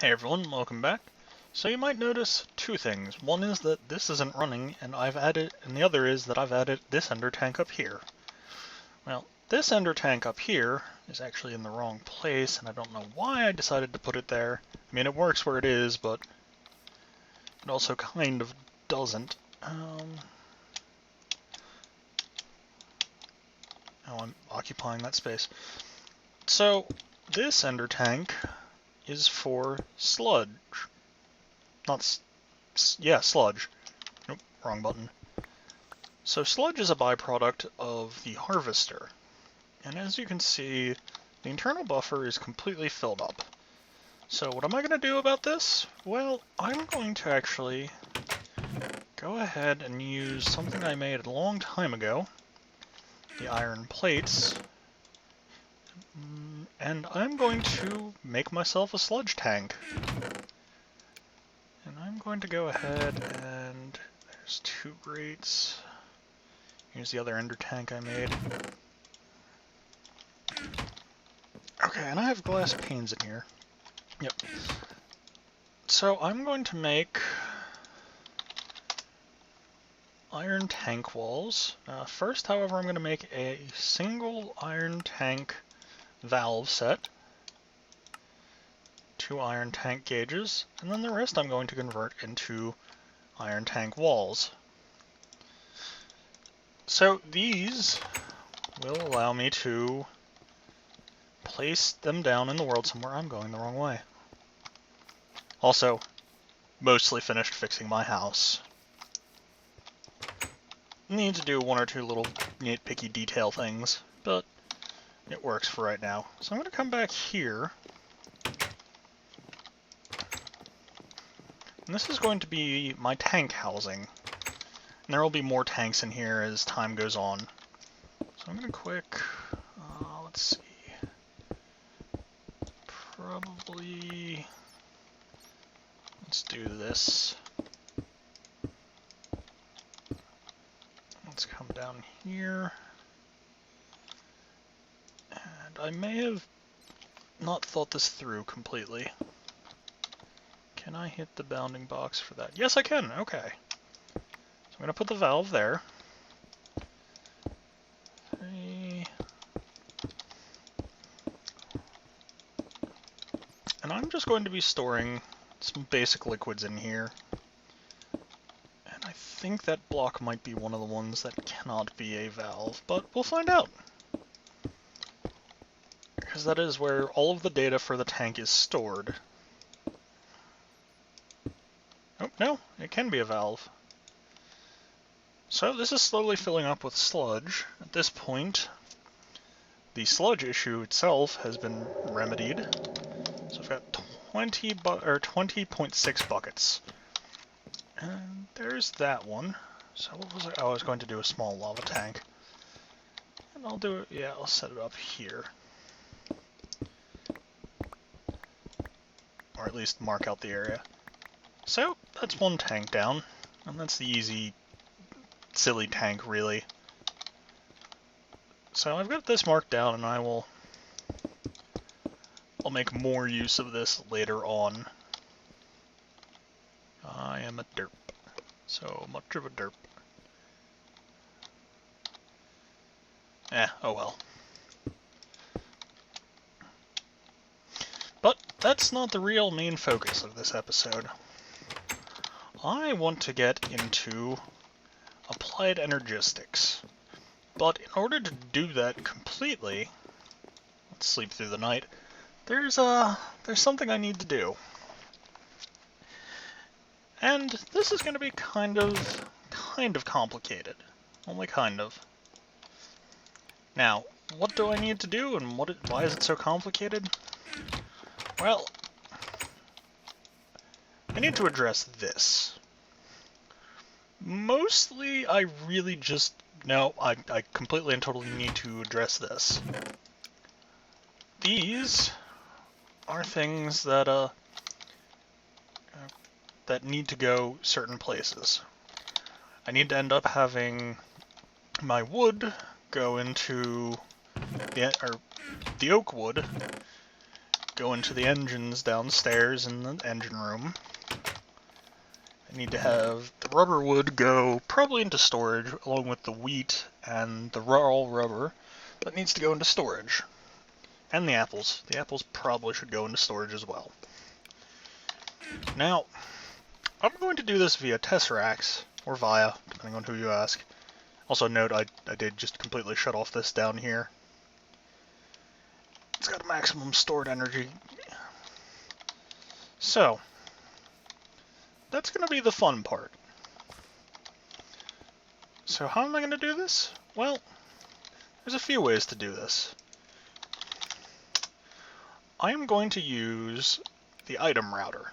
Hey everyone, welcome back. So you might notice two things. One is that this isn't running, and the other is that I've added this ender tank up here. Well, this ender tank up here is actually in the wrong place, and I don't know why I decided to put it there. I mean, it works where it is, but it also kind of doesn't. Oh, I'm occupying that space. So, this ender tank is for sludge. Sludge. Nope, wrong button. So sludge is a byproduct of the harvester. And as you can see, the internal buffer is completely filled up. So what am I going to do about this? Well, I'm going to actually go ahead and use something I made a long time ago, the iron plates, and I'm going to make myself a sludge tank. And I'm going to go ahead and there's two grates. Here's the other ender tank I made. Okay, and I have glass panes in here. Yep. So I'm going to make iron tank walls. First, however, I'm going to make a single iron tank valve set, 2 iron tank gauges, and then the rest I'm going to convert into iron tank walls. So these will allow me to place them down in the world somewhere. I'm going the wrong way. Also, mostly finished fixing my house. Need to do one or two little nitpicky detail things, but it works for right now. So I'm going to come back here. And this is going to be my tank housing. And there will be more tanks in here as time goes on. So I'm going to let's see. Probably, let's do this. Let's come down here. And I may have not thought this through completely. Can I hit the bounding box for that? Yes, I can. Okay. So I'm going to put the valve there. 3. And I'm just going to be storing some basic liquids in here. And I think that block might be one of the ones that cannot be a valve, but we'll find out. Because that is where all of the data for the tank is stored. Oh, no, it can be a valve. So this is slowly filling up with sludge. At this point, the sludge issue itself has been remedied. So I've got 20.6 buckets. And there's that one. So what was I? Oh, I was going to do a small lava tank. And I'll do it, yeah, I'll set it up here. Or at least mark out the area. So, that's one tank down. And that's the easy, silly tank, really. So I've got this marked down, and I'll make more use of this later on. I am a derp. So much of a derp. Oh well. But that's not the real main focus of this episode. I want to get into applied energistics. But in order to do that completely, let's sleep through the night, there's something I need to do. And this is going to be kind of complicated. Only kind of. Now, what do I need to do, and why is it so complicated? Well, I need to address this. Mostly, I really just... No, I completely and totally need to address this. These are things that, that need to go certain places. I need to end up having my wood go into the oak wood go into the engines downstairs in the engine room. I need to have the rubber wood go probably into storage, along with the wheat and the raw rubber that needs to go into storage. And the apples. The apples probably should go into storage as well. Now, I'm going to do this via Tesseracts, or via, depending on who you ask. Also note, I did just completely shut off this down here. It's got a maximum stored energy. So, that's going to be the fun part. So how am I going to do this? Well, there's a few ways to do this. I am going to use the item router,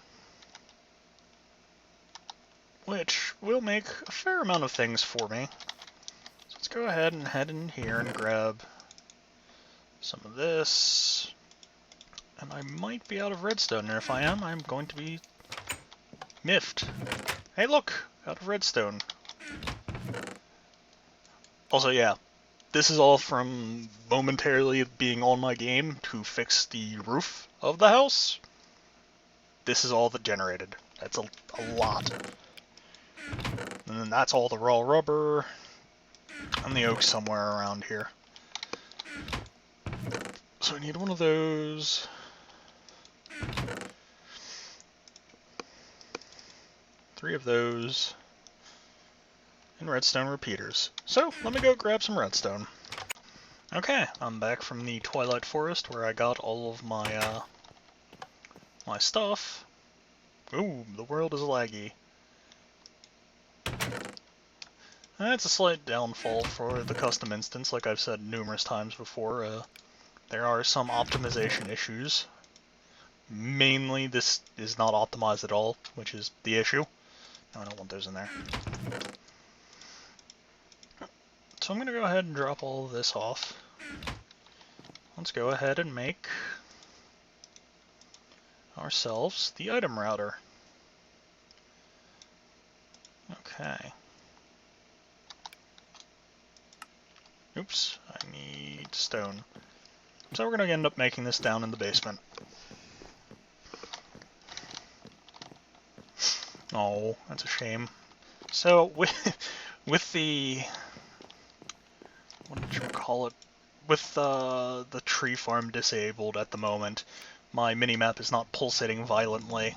which will make a fair amount of things for me. So let's go ahead and head in here and grab some of this. And I might be out of redstone, and if I am, I'm going to be miffed. Hey look! Out of redstone. Also, yeah, this is all from momentarily being on my game to fix the roof of the house. This is all that generated. That's a lot. And then that's all the raw rubber and the oak somewhere around here. So I need one of those. 3 of those. And redstone repeaters. So, let me go grab some redstone. Okay, I'm back from the Twilight Forest where I got all of my, my stuff. Ooh, the world is laggy. That's a slight downfall for the custom instance, like I've said numerous times before. There are some optimization issues. Mainly, this is not optimized at all, which is the issue. No, I don't want those in there. So I'm going to go ahead and drop all of this off. Let's go ahead and make ourselves the item router. Okay. Oops, I need stone. So we're going to end up making this down in the basement. Oh, that's a shame. So, with the... what did you call it? With the tree farm disabled at the moment, my minimap is not pulsating violently.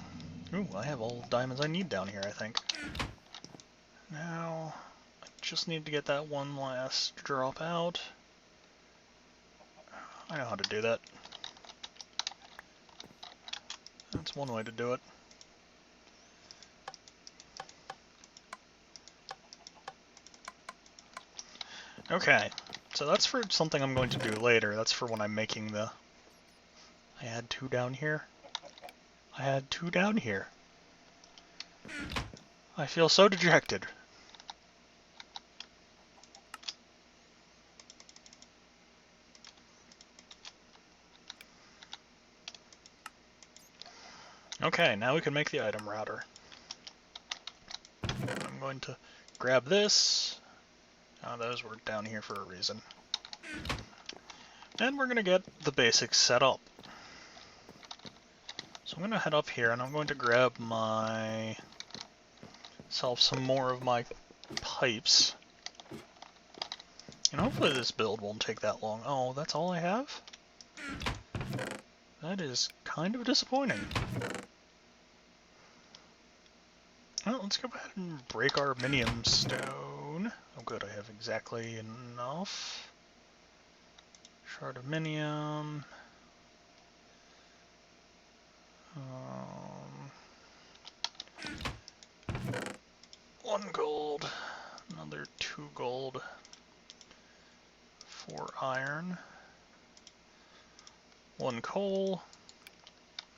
Ooh, I have all the diamonds I need down here, I think. Now, I just need to get that one last drop out. I know how to do that. That's one way to do it. Okay, so that's for something I'm going to do later. That's for when I'm making the... I had 2 down here. I had 2 down here. I feel so dejected. Okay, now we can make the item router. I'm going to grab this. Oh, those were down here for a reason. And we're going to get the basics set up. So I'm going to head up here and I'm going to grab myself some more of my pipes. And hopefully this build won't take that long. Oh, that's all I have? That is kind of disappointing. Well, let's go ahead and break our minium stone. Oh good, I have exactly enough. Shard of minium. 1 gold. Another 2 gold. 4 iron. 1 coal.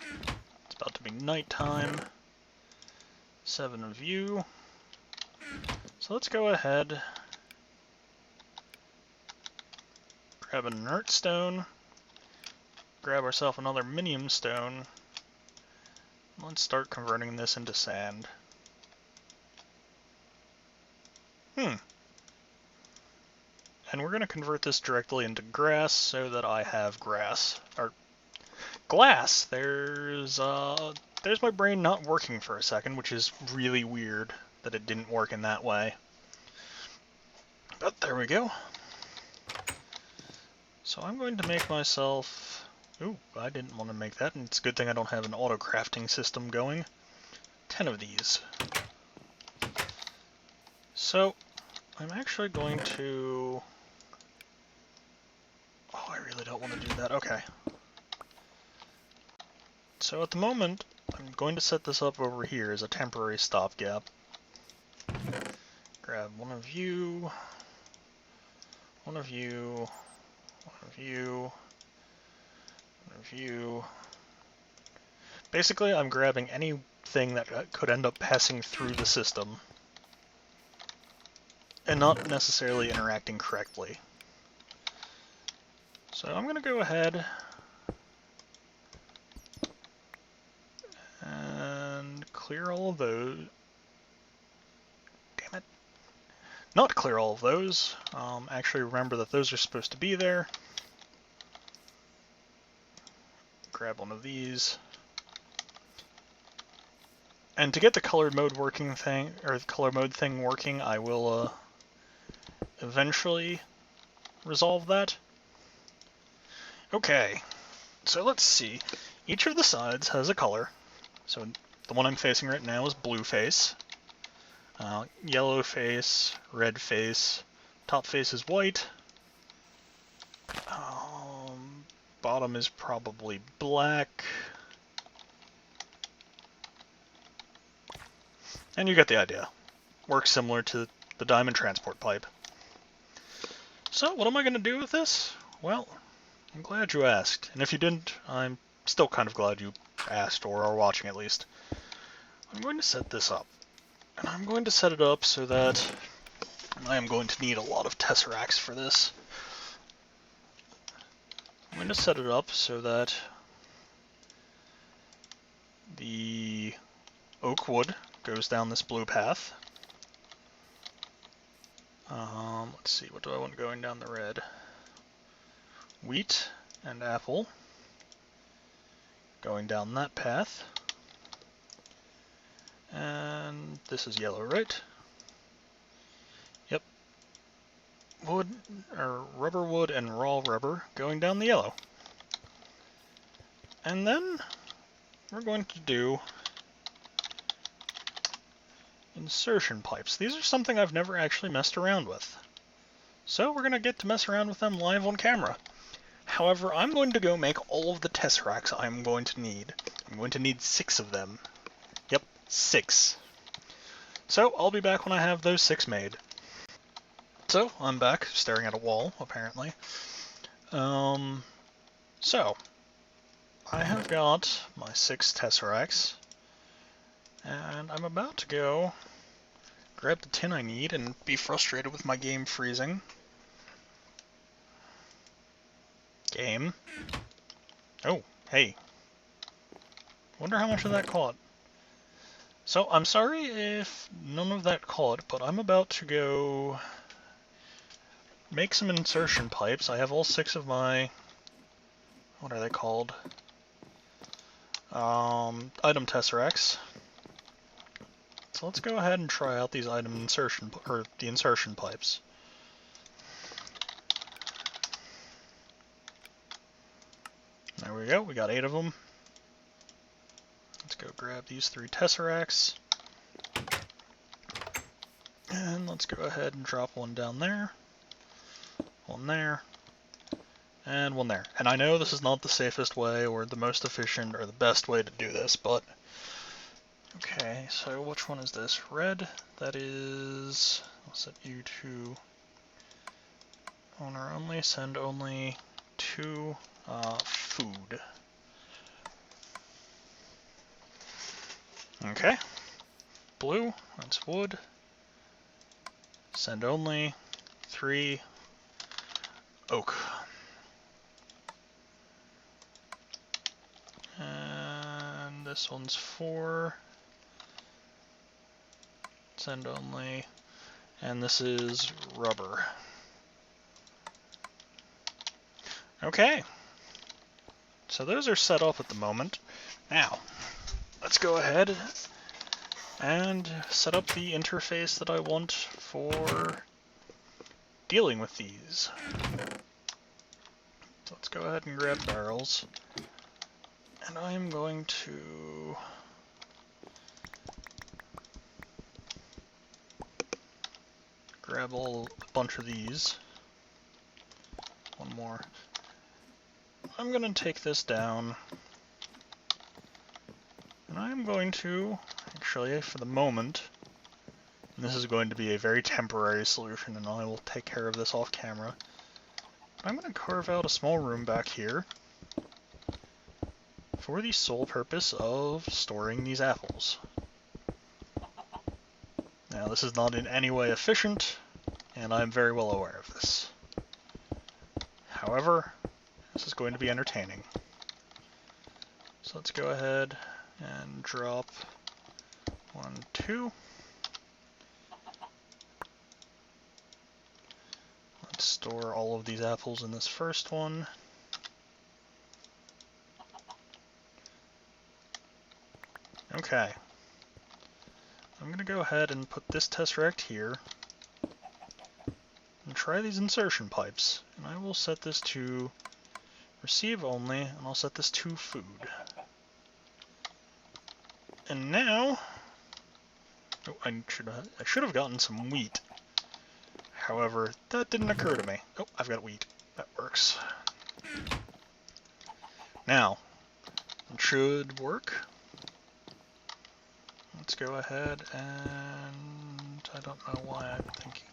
It's about to be nighttime. 7 of you. So let's go ahead, grab an inert stone, grab ourselves another minium stone. Let's start converting this into sand. And we're going to convert this directly into grass so that I have grass, or glass. There's my brain not working for a second, which is really weird that it didn't work in that way. But there we go. So I'm going to make myself... Ooh, I didn't want to make that, and it's a good thing I don't have an auto-crafting system going. 10 of these. So, I'm actually going to... Oh, I really don't want to do that. Okay. So at the moment, I'm going to set this up over here as a temporary stopgap. Grab one of you, one of you, one of you, one of you. Basically, I'm grabbing anything that could end up passing through the system and not necessarily interacting correctly. So I'm going to go ahead and clear all of those. Damn it. Not clear all of those. Actually remember that those are supposed to be there. Grab one of these. And to get the color mode working thing, or the color mode thing working, I will eventually resolve that. Okay, so let's see. Each of the sides has a color. So the one I'm facing right now is blue face, yellow face, red face, top face is white, bottom is probably black, and you get the idea. Works similar to the diamond transport pipe. So what am I going to do with this? Well, I'm glad you asked, and if you didn't, I'm still kind of glad you asked, or are watching at least. I'm going to set this up, and I'm going to set it up so that I am going to need a lot of tesseracts for this. I'm going to set it up so that the oak wood goes down this blue path. Let's see, what do I want going down the red? Wheat and apple going down that path. And this is yellow, right? Yep. Wood, or rubber wood and raw rubber going down the yellow. And then we're going to do insertion pipes. These are something I've never actually messed around with. So we're going to get to mess around with them live on camera. However, I'm going to go make all of the tesseracts I'm going to need. I'm going to need 6 of them. Yep, 6. So I'll be back when I have those 6 made. So I'm back, staring at a wall, apparently. So I have got my 6 tesseracts, and I'm about to go grab the tin I need and be frustrated with my game freezing. Game. Oh, hey. Wonder how much of that caught. So, I'm sorry if none of that caught, but I'm about to go make some insertion pipes. I have all 6 of my... what are they called? Item tesseracts. So let's go ahead and try out these item insertion, or the insertion pipes. There we go, we got 8 of them. Let's go grab these 3 tesseracts. And let's go ahead and drop one down there. One there. And one there. And I know this is not the safest way, or the most efficient, or the best way to do this, but... Okay, so which one is this? Red, that is... I'll set you to owner only, send only to food. Okay. Blue, that's wood. Send only 3 oak. And this one's 4. Send only. And this is rubber. Okay. So those are set up at the moment. Now, let's go ahead and set up the interface that I want for dealing with these. So let's go ahead and grab barrels. And I'm going to grab a bunch of these. One more. I'm going to take this down. And I'm going to, actually, for the moment, and this is going to be a very temporary solution, and I will take care of this off camera. I'm going to carve out a small room back here for the sole purpose of storing these apples. Now, this is not in any way efficient, and I'm very well aware of this. However, this is going to be entertaining. So let's go ahead and drop 1, 2. Let's store all of these apples in this first one. Okay. I'm going to go ahead and put this tesseract here and try these insertion pipes. And I will set this to receive only, and I'll set this to food. And now, oh, I should have gotten some wheat. However, that didn't occur to me. Oh, I've got wheat. That works. Now, it should work. Let's go ahead and I don't know why I'm thinking.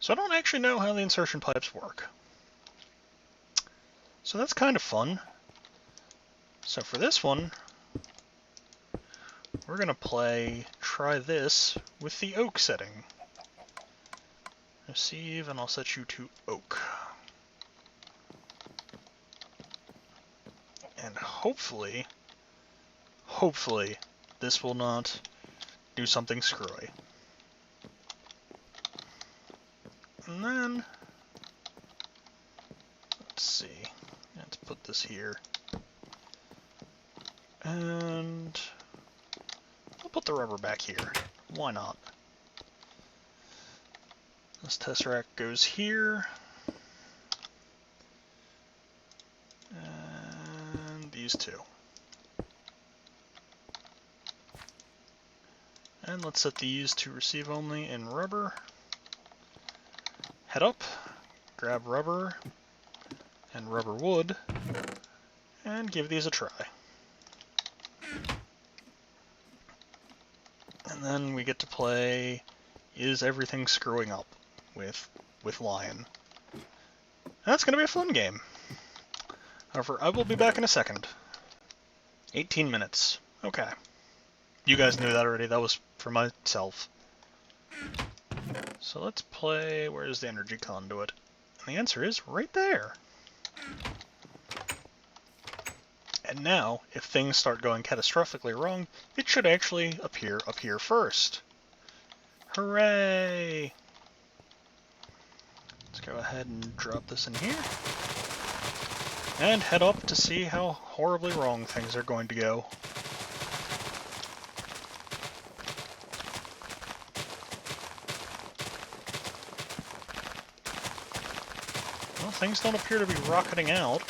So I don't actually know how the insertion pipes work. So that's kind of fun. So for this one, we're going to try this with the oak setting. Receive, and I'll set you to oak. And hopefully, this will not do something screwy. And then, let's see, let's put this here. And I'll put the rubber back here. Why not? This tesseract goes here. And these two. And let's set these to receive only in rubber. Head up, grab rubber and rubber wood, and give these a try. And then we get to play Is Everything Screwing Up with Lion. That's going to be a fun game. However, I will be back in a second. 18 minutes. Okay. You guys knew that already. That was for myself. So let's play... Where's the energy conduit? And the answer is right there. And now, if things start going catastrophically wrong, it should actually appear up here first. Hooray! Let's go ahead and drop this in here. And head up to see how horribly wrong things are going to go. Well, things don't appear to be rocketing out.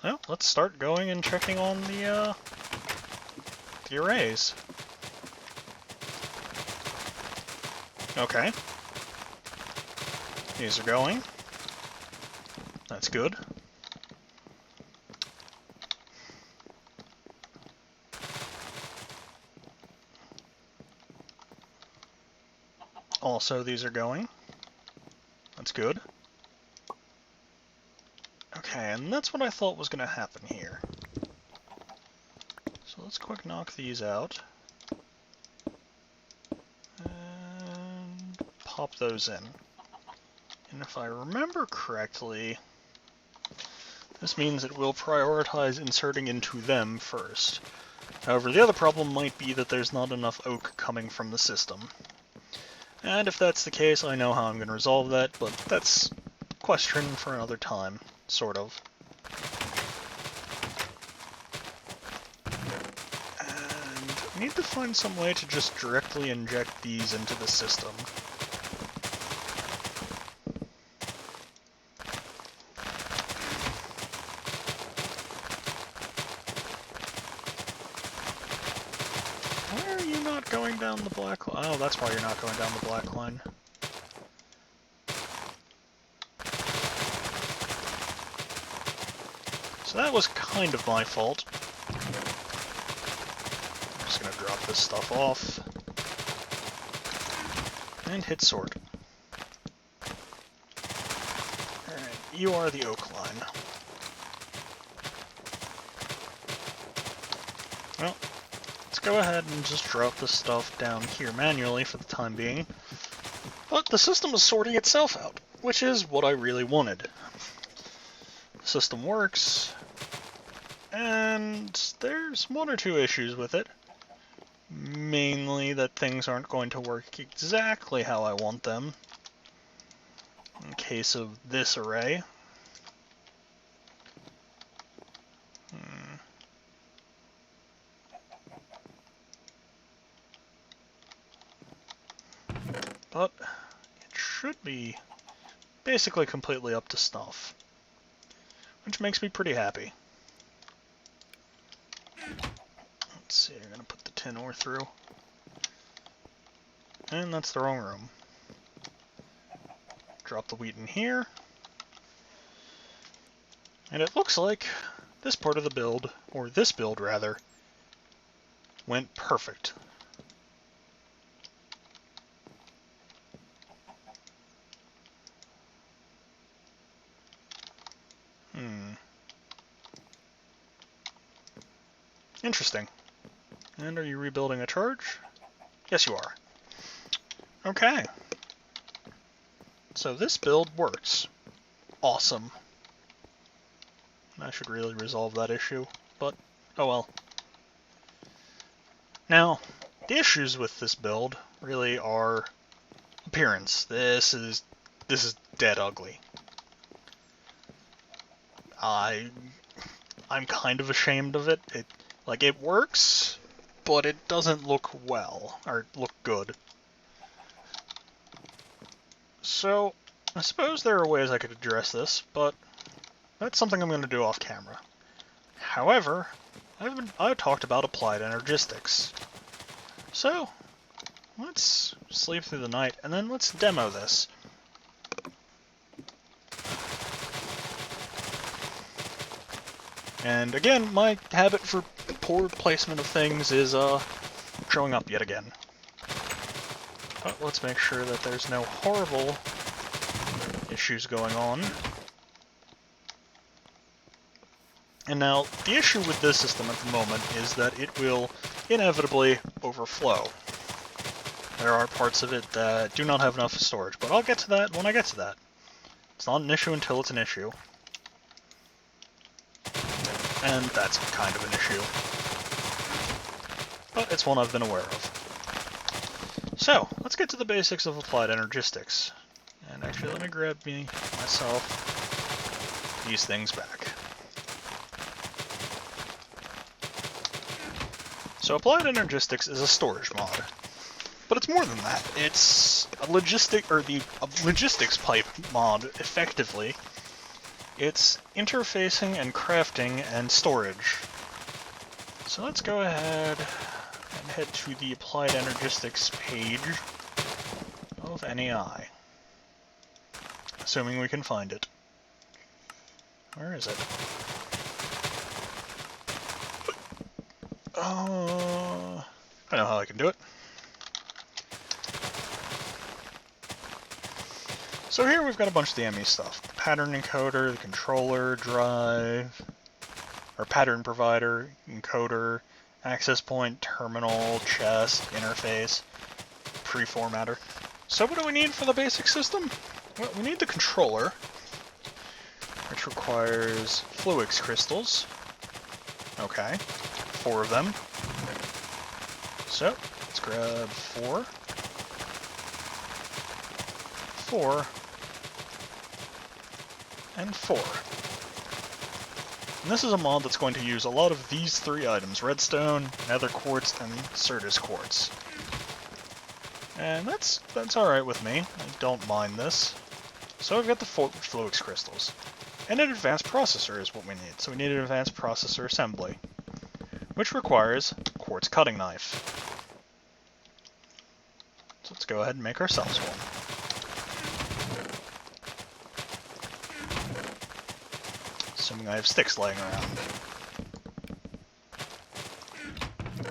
Well, let's start going and checking on the arrays. Okay. These are going. That's good. Also, these are going. That's good. Okay, and that's what I thought was going to happen here. So let's quick knock these out. And pop those in. And if I remember correctly, this means it will prioritize inserting into them first. However, the other problem might be that there's not enough oak coming from the system. And if that's the case, I know how I'm going to resolve that, but that's question for another time, sort of. And I need to find some way to just directly inject these into the system. Why are you not going down the black line? Oh, that's why you're not going down the black line. So that was kind of my fault. I'm just gonna drop this stuff off. And hit sort. Alright, you are the oak line. Well, let's go ahead and just drop this stuff down here manually for the time being. But the system is sorting itself out, which is what I really wanted. The system works, and there's one or two issues with it. Mainly that things aren't going to work exactly how I want them. In case of this array. But it should be basically completely up to snuff, which makes me pretty happy. Let's see, I'm gonna put the tin ore through. And that's the wrong room. Drop the wheat in here. And it looks like this part of the build, or this build rather, went perfect. Interesting. And are you rebuilding a charge? Yes, you are. Okay. So this build works. Awesome. I should really resolve that issue, but oh well. Now, the issues with this build really are appearance. This is dead ugly. I'm kind of ashamed of it. It works, but it doesn't look well, or look good. So, I suppose there are ways I could address this, but that's something I'm going to do off camera. However, I've talked about applied energistics. So, let's sleep through the night, and then let's demo this. And again, my habit for poor placement of things is showing up yet again. But let's make sure that there's no horrible issues going on. And now, the issue with this system at the moment is that it will inevitably overflow. There are parts of it that do not have enough storage, but I'll get to that when I get to that. It's not an issue until it's an issue. And that's kind of an issue. But it's one I've been aware of. So, let's get to the basics of applied energistics. And actually, let me grab myself these things back. So applied energistics is a storage mod. But it's more than that. It's a logistics pipe mod, effectively. It's interfacing and crafting and storage. So let's go ahead and head to the Applied Energistics page of NEI. Assuming we can find it. Where is it? I know how I can do it. So here we've got a bunch of the ME stuff. The pattern encoder, the controller, drive, or pattern provider, encoder, access point, terminal, chest, interface, preformatter. So what do we need for the basic system? Well, we need the controller, which requires Fluix crystals. Okay, 4 of them. So, let's grab 4. 4. and 4. And this is a mod that's going to use a lot of these 3 items: redstone, nether quartz, and Certus quartz. And that's alright with me. I don't mind this. So I've got the Flux crystals. And an advanced processor is what we need. So we need an advanced processor assembly, which requires quartz cutting knife. So let's go ahead and make ourselves one. Assuming I have sticks laying around.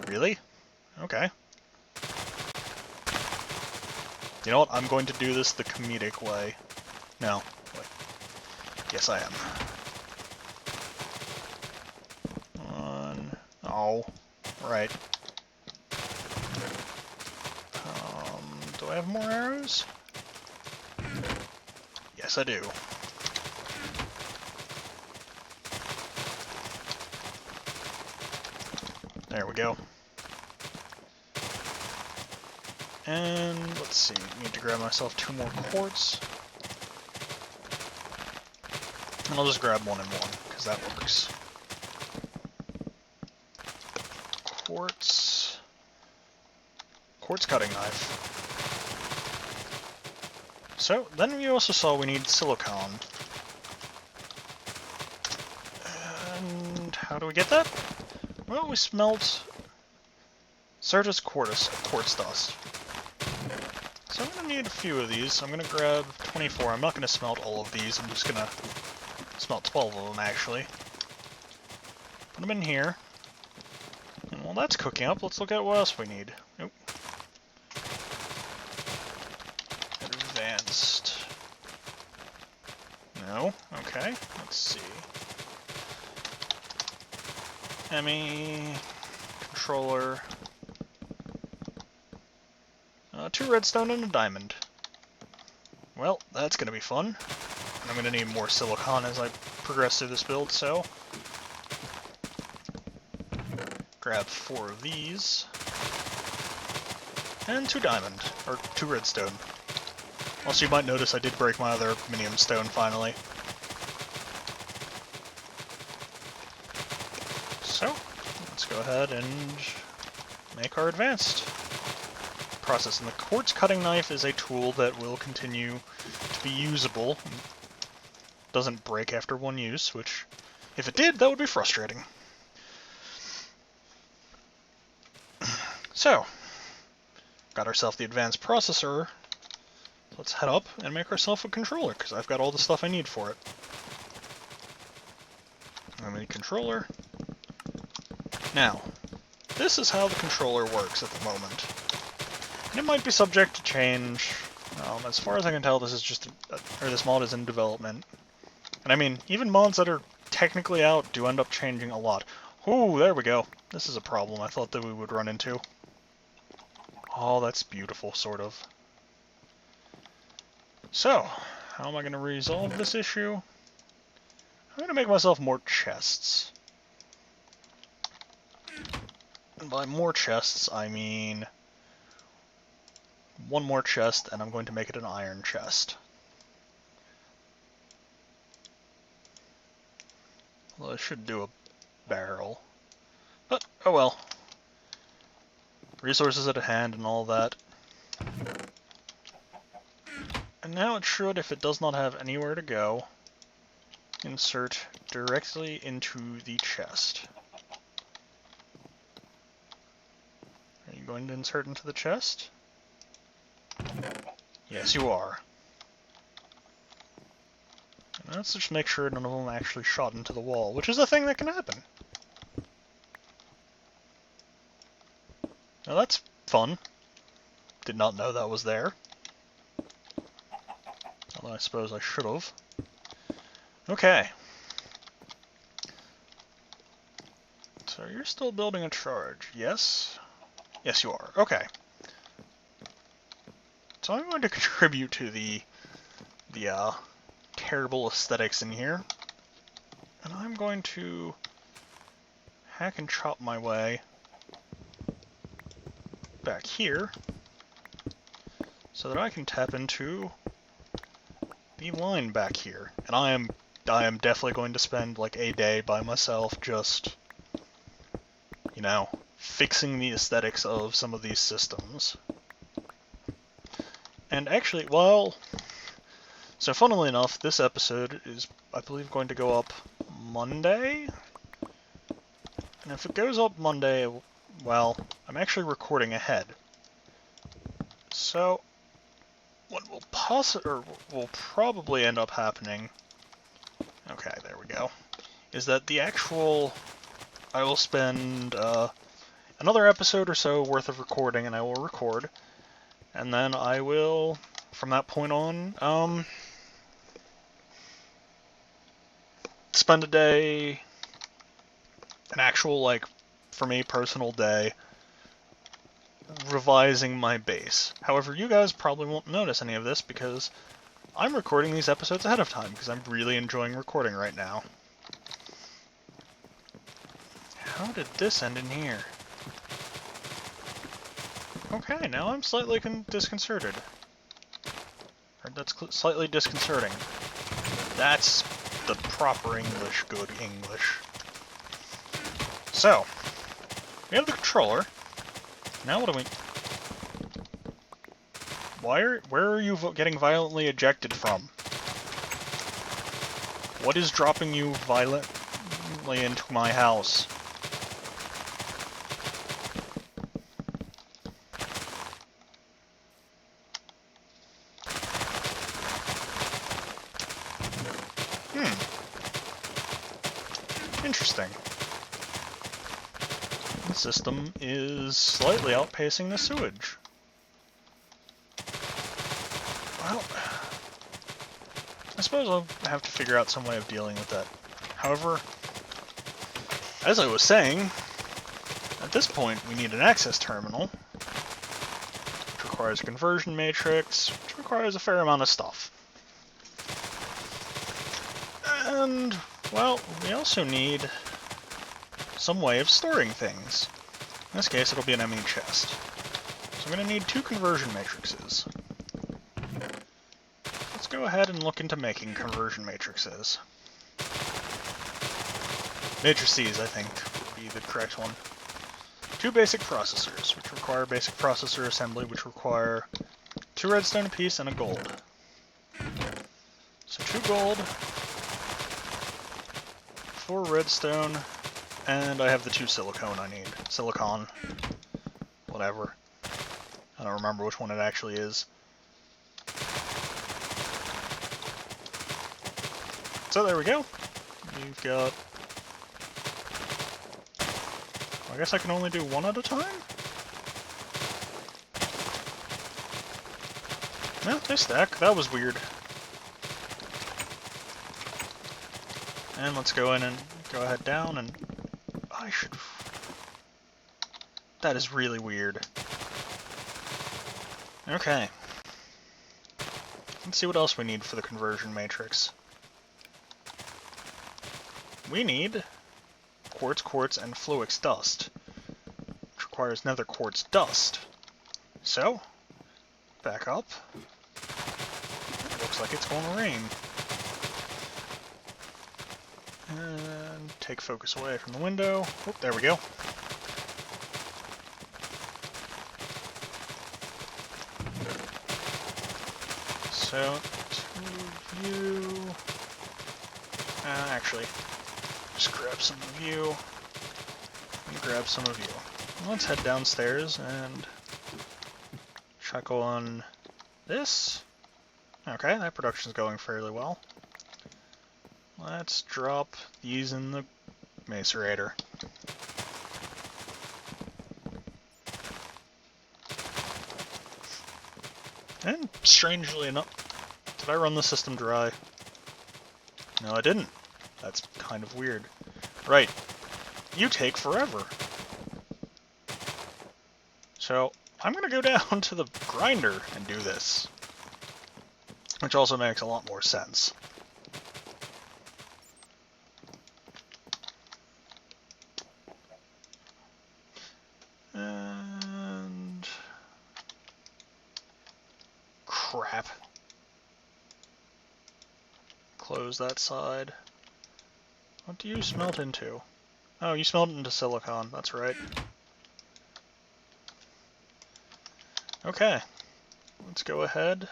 Really? Okay. You know what? I'm going to do this the comedic way. No. Wait. Yes, I am. Oh. Right. Do I have more arrows? Yes, I do. There we go. And let's see, I need to grab myself 2 more quartz. And I'll just grab 1 and 1, because that works. Quartz cutting knife. So, then we also saw we need silicon. And how do we get that? Well, we smelt Certus quartz dust. So I'm going to need a few of these. I'm going to grab 24. I'm not going to smelt all of these. I'm just going to smelt 12 of them, actually. Put them in here. And while that's cooking up, let's look at what else we need. Nope. Advanced. No? Okay. Let's see. Emmy. Controller. 2 redstone and a diamond. Well, that's going to be fun. And I'm going to need more silicon as I progress through this build, so... grab 4 of these. And 2 diamond. Or 2 redstone. Also, you might notice I did break my other minium stone finally. So, let's go ahead and make our advanced process. And the quartz cutting knife is a tool that will continue to be usable. Doesn't break after 1 use, which, if it did, that would be frustrating. So, got ourselves the advanced processor. Let's head up and make ourselves a controller, because I've got all the stuff I need for it. I need a controller. Now, this is how the controller works at the moment. And it might be subject to change. As far as I can tell, this is just, this mod is in development. And I mean, even mods that are technically out do end up changing a lot. Ooh, there we go. This is a problem I thought that we would run into. Oh, that's beautiful, sort of. So, how am I going to resolve this issue? I'm going to make myself more chests. And by more chests, I mean 1 more chest, and I'm going to make it an iron chest. Well, I should do a barrel. But, oh well. Resources at hand and all that. And now it should, if it does not have anywhere to go, insert directly into the chest. Are you going to insert into the chest? Yes, you are. And let's just make sure none of them actually shot into the wall, which is a thing that can happen. Now that's fun. Did not know that was there. Although I suppose I should have. Okay. So you're still building a charge, yes? Yes, you are. Okay. So I'm going to contribute to the terrible aesthetics in here. And I'm going to hack and chop my way back here so that I can tap into the line back here. And I am I am definitely going to spend like a day by myself just, you know, fixing the aesthetics of some of these systems. And actually, well, so funnily enough, this episode is, I believe, going to go up Monday? And if it goes up Monday, well, I'm actually recording ahead. So, what will probably end up happening, okay, there we go, is that the actual, I will spend another episode or so worth of recording, and I will record, and then I will, from that point on, spend a day, an actual, like, for me, personal day, revising my base. However, you guys probably won't notice any of this because I'm recording these episodes ahead of time because I'm really enjoying recording right now. How did this end in here? Okay, now I'm slightly disconcerted. Or that's slightly disconcerting. That's the proper English, good English. So, we have the controller. Now what do we... Where are you getting violently ejected from? What is dropping you violently into my house? Interesting. The system is slightly outpacing the sewage. Well, I suppose I'll have to figure out some way of dealing with that. However, as I was saying, at this point we need an access terminal, which requires a conversion matrix, which requires a fair amount of stuff. And, well, we also need some way of storing things. In this case, it'll be an ME chest. So I'm going to need 2 conversion matrices. Let's go ahead and look into making conversion matrices. Matrices, I think, would be the correct one. 2 basic processors, which require basic processor assembly, which require 2 redstone apiece and a gold. So 2 gold, 4 redstone, and I have the 2 silicone I need. Silicon. Whatever. I don't remember which one it actually is. So there we go. You've got... I guess I can only do 1 at a time? No, they stack. That was weird. And let's go in and go ahead down and... I should... That is really weird. Okay. Let's see what else we need for the conversion matrix. We need quartz, and Fluix dust, which requires nether quartz dust. So, back up. Looks like it's going to rain. And take focus away from the window. Oh, there we go. So, to view... actually, just grab some of you, and grab some of you. Let's head downstairs and check on this. Okay, that production's going fairly well. Let's drop these in the macerator. And strangely enough, did I run the system dry? No, I didn't. That's kind of weird. Right. You take forever. So, I'm going to go down to the grinder and do this. Which also makes a lot more sense. And... crap. Close that side. What do you smelt into? Oh, you smelt into silicon, that's right. Okay, let's go ahead.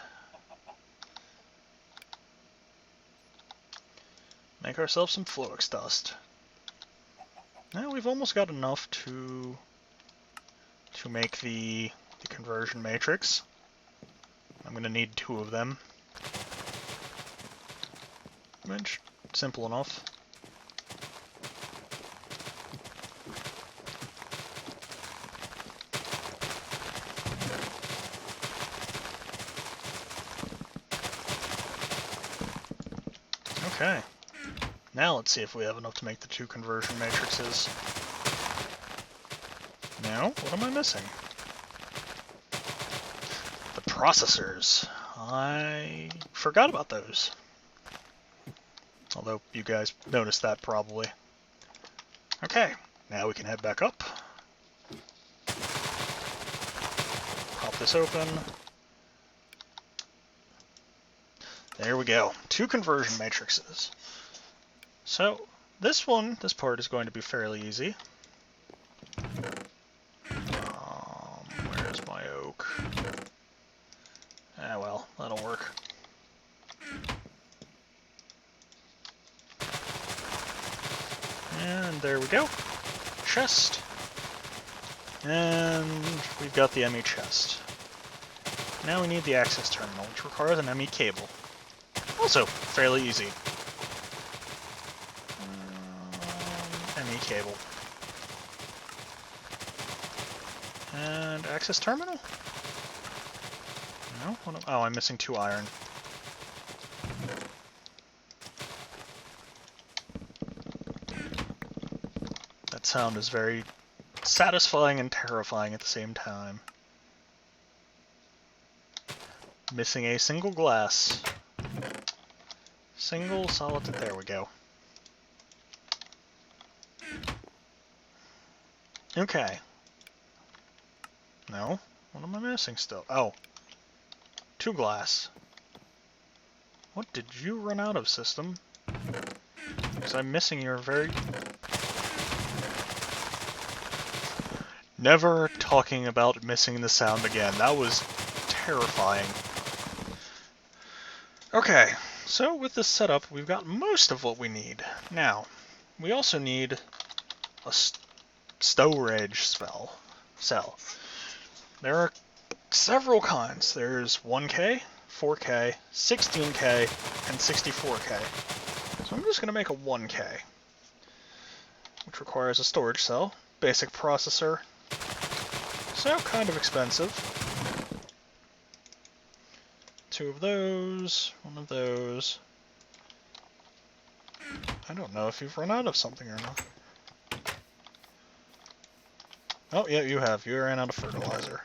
Make ourselves some Fluix dust. Now we've almost got enough to make the conversion matrix. I'm going to need 2 of them. Which, simple enough. Okay. Now let's see if we have enough to make the 2 conversion matrices. Now, what am I missing? The processors. I forgot about those. Although you guys noticed that probably. Okay, now we can head back up. Pop this open. There we go. 2 conversion matrices. So, this part is going to be fairly easy. Where's my oak? Ah, well, that'll work. And there we go. Chest. And we've got the ME chest. Now we need the access terminal, which requires an ME cable. Also, fairly easy. ME cable. And access terminal? No? Oh, I'm missing 2 iron. That sound is very satisfying and terrifying at the same time. Missing a single glass. Single solid, there we go. Okay. No? What am I missing still? Oh. 2 glass. What did you run out of, system? Because I'm missing your very... Never talking about missing the sound again. That was terrifying. Okay, so with this setup, we've got most of what we need. Now, we also need a storage cell. There are several kinds. There's 1K, 4K, 16K, and 64K. So I'm just going to make a 1K, which requires a storage cell, basic processor, so kind of expensive. 2 of those, 1 of those. I don't know if you've run out of something or not. Oh, yeah, you have. You ran out of fertilizer.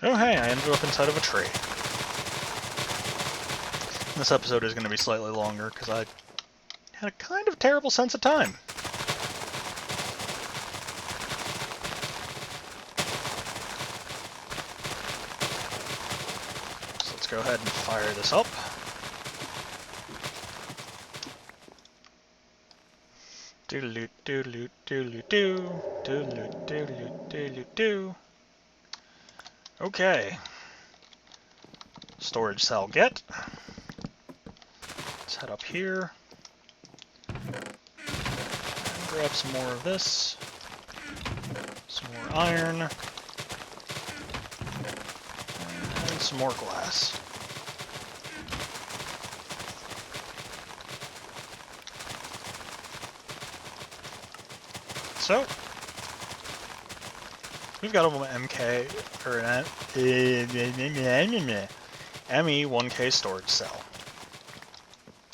Oh, hey, I ended up inside of a tree. This episode is going to be slightly longer, because I had a kind of terrible sense of time. So let's go ahead and fire this up. Doodaloo, doodaloo, doodaloo, doo, doodaloo, doodaloo, doodaloo, doo. Okay. Storage cell get. Let's head up here. And grab some more of this. Some more iron. And some more glass. So, we've got a MK, or an ME 1K storage cell.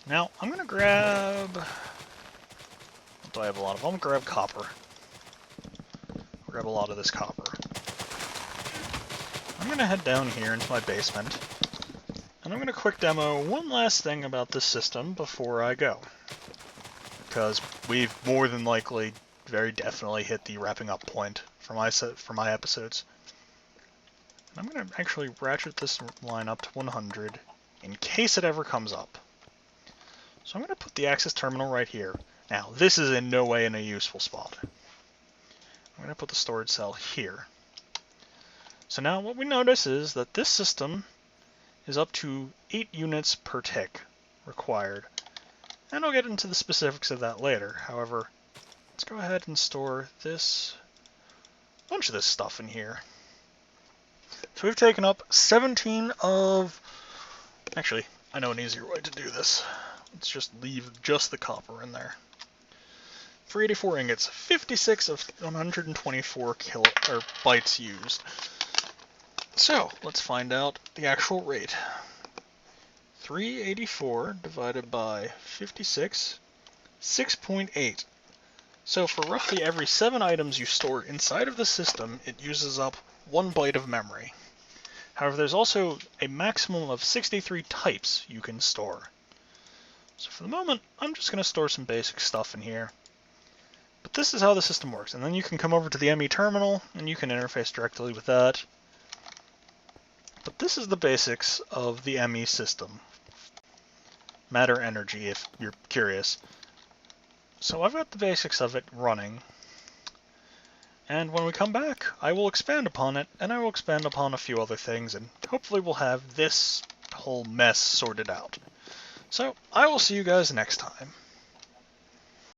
Now, I'm going to grab... What do I have a lot of? I'm going to grab copper. Grab a lot of this copper. I'm going to head down here into my basement, and I'm going to quick demo one last thing about this system before I go. Because we've more than likely, very definitely hit the wrapping up point for my episodes. I'm going to actually ratchet this line up to 100 in case it ever comes up. So I'm going to put the access terminal right here. Now, this is in no way in a useful spot. I'm going to put the storage cell here. So now what we notice is that this system is up to 8 units per tick required. And I'll get into the specifics of that later. However, let's go ahead and store this bunch of this stuff in here. So we've taken up 17 of... Actually, I know an easier way to do this. Let's just leave just the copper in there. 384 ingots, 56 of 124 bytes used. So, let's find out the actual rate. 384 divided by 56, 6.8. So for roughly every 7 items you store inside of the system, it uses up 1 byte of memory. However, there's also a maximum of 63 types you can store. So for the moment, I'm just going to store some basic stuff in here. But this is how the system works. And then you can come over to the ME terminal, and you can interface directly with that. But this is the basics of the ME system. Matter energy, if you're curious. So I've got the basics of it running. And when we come back, I will expand upon it, and I will expand upon a few other things, and hopefully we'll have this whole mess sorted out. So, I will see you guys next time.